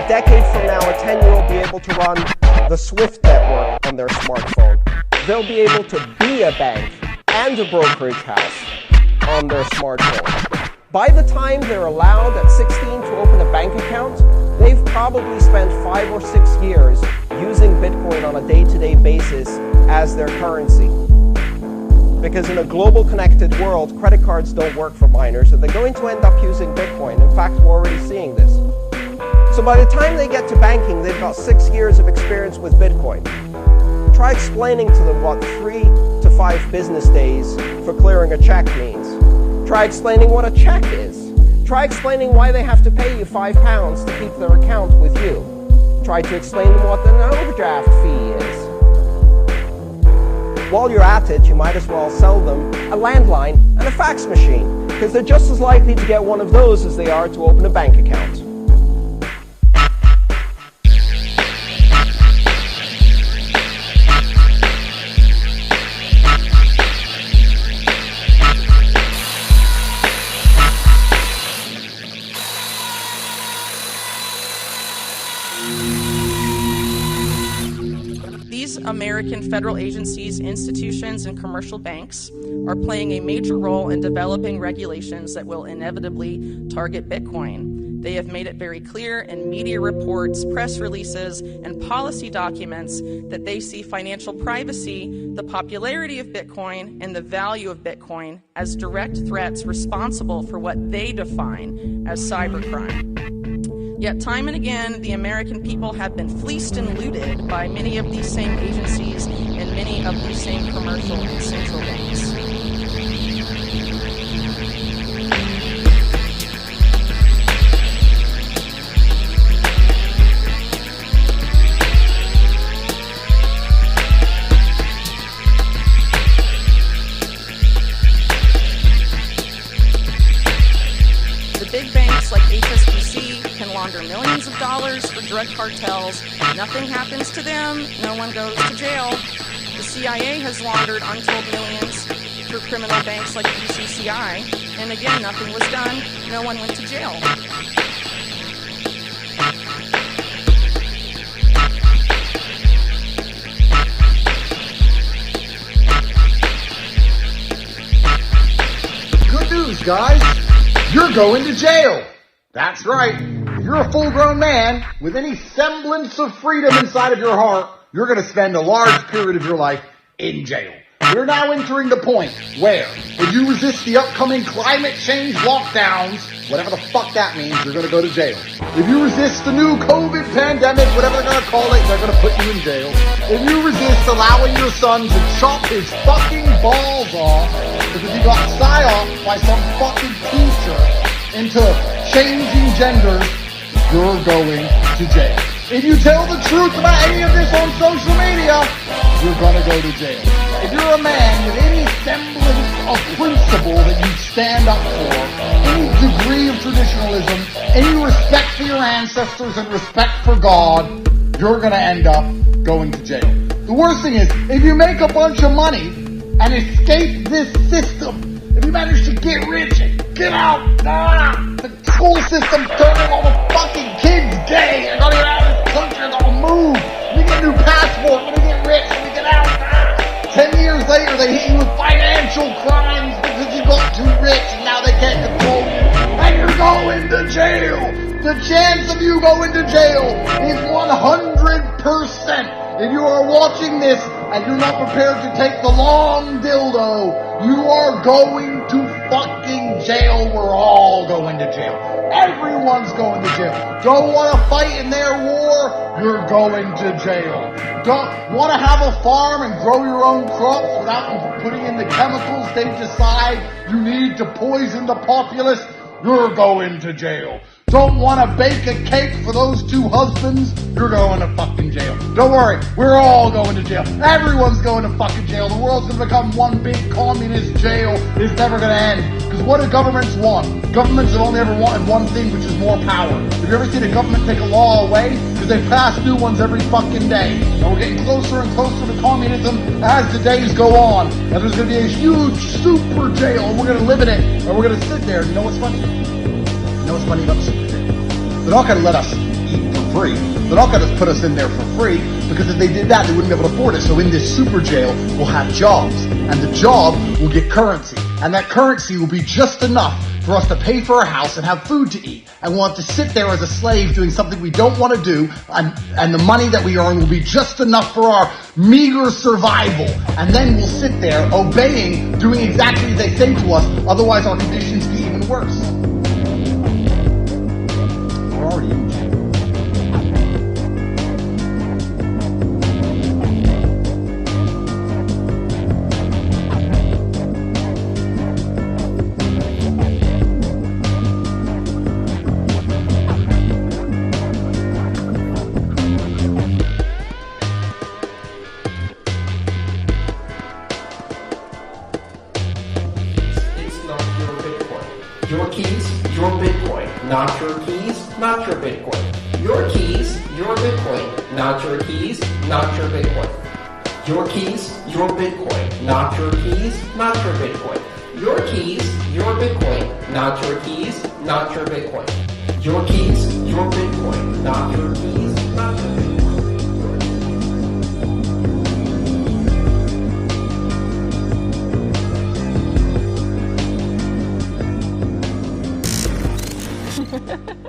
A decade from now, a 10-year-old will be able to run the SWIFT network on their smartphone. They'll be able to be a bank and a brokerage house on their smartphone. By the time they're allowed at 16 to open a bank account, they've probably spent 5 or 6 years using Bitcoin on a day-to-day basis as their currency. Because in a global connected world, credit cards don't work for minors, and they're going to end up using Bitcoin. In fact, we're already seeing this. So by the time they get to banking, they've got 6 years of experience with Bitcoin. Try explaining to them what 3 to 5 business days for clearing a check means. Try explaining what a check is. Try explaining why they have to pay you £5 to keep their account with you. Try to explain to them what an overdraft fee is. While you're at it, you might as well sell them a landline and a fax machine, because they're just as likely to get one of those as they are to open a bank account. American federal agencies, institutions, and commercial banks are playing a major role in developing regulations that will inevitably target Bitcoin. They have made it very clear in media reports, press releases, and policy documents that they see financial privacy, the popularity of Bitcoin, and the value of Bitcoin as direct threats responsible for what they define as cybercrime. Yet time and again, the American people have been fleeced and looted by many of these same agencies and many of these same commercial and central banks. The big banks like HSBC can launder millions of dollars for drug cartels. Nothing happens to them. No one goes to jail. The CIA has laundered untold millions through criminal banks like BCCI. And again, nothing was done. No one went to jail. Good news, guys. You're going to jail. That's right. If you're a full-grown man with any semblance of freedom inside of your heart, you're going to spend a large period of your life in jail. We're now entering the point where, if you resist the upcoming climate change lockdowns, whatever the fuck that means, you're going to go to jail. If you resist the new COVID pandemic, whatever they're going to call it, they're going to put you in jail. If you resist allowing your son to chop his fucking balls off because he got psyoped by some fucking teacher into changing genders, you're going to jail. If you tell the truth about any of this on social media, you're gonna go to jail. If you're a man with any semblance of principle that you stand up for, any degree of traditionalism, any respect for your ancestors and respect for God, you're gonna end up going to jail. The worst thing is, if you make a bunch of money and escape this system, if you manage to get rich and get out, the school system turning all the fucking kids gay, they're gonna get out of this country, they're gonna move, you get a new passport, when you get rich, when you get out, 10 years later they hit you with financial crimes because you got too rich and now they can't control you, and you're going to jail. The chance of you going to jail is 100%. If you are watching this and you're not prepared to take the long dildo, you are going to fucking jail. We're all going to jail. Everyone's going to jail. Don't want to fight in their war? You're going to jail. Don't want to have a farm and grow your own crops without putting in the chemicals they decide you need to poison the populace? You're going to jail. Don't want to bake a cake for those two husbands? You're going to fucking jail. Don't worry, we're all going to jail. Everyone's going to fucking jail. The world's going to become one big communist jail. It's never going to end. Because what do governments want? Governments have only ever wanted one thing, which is more power. Have you ever seen a government take a law away? Because they pass new ones every fucking day. And we're getting closer and closer to communism as the days go on. And there's going to be a huge super jail, and we're going to live in it. And we're going to sit there. You know what's funny? You know what's funny about the super jail? They're not going to let us eat for free. They're not going to put us in there for free, because if they did that, they wouldn't be able to afford it. So in this super jail, we'll have jobs, and the job will get currency, and that currency will be just enough for us to pay for our house and have food to eat. And we'll have to sit there as a slave doing something we don't want to do, and the money that we earn will be just enough for our meager survival. And then we'll sit there obeying, doing exactly as they say to us, otherwise our conditions get even worse. We're already in jail. Your keys, your Bitcoin. Not your keys, not your Bitcoin. Your keys, your Bitcoin. Not your keys, not your Bitcoin. Your keys, your Bitcoin. Not your keys, not your Bitcoin. Your keys, your Bitcoin. Not your keys, not your Bitcoin. Your keys, your Bitcoin. Not your keys, not your Bitcoin. Ha ha ha.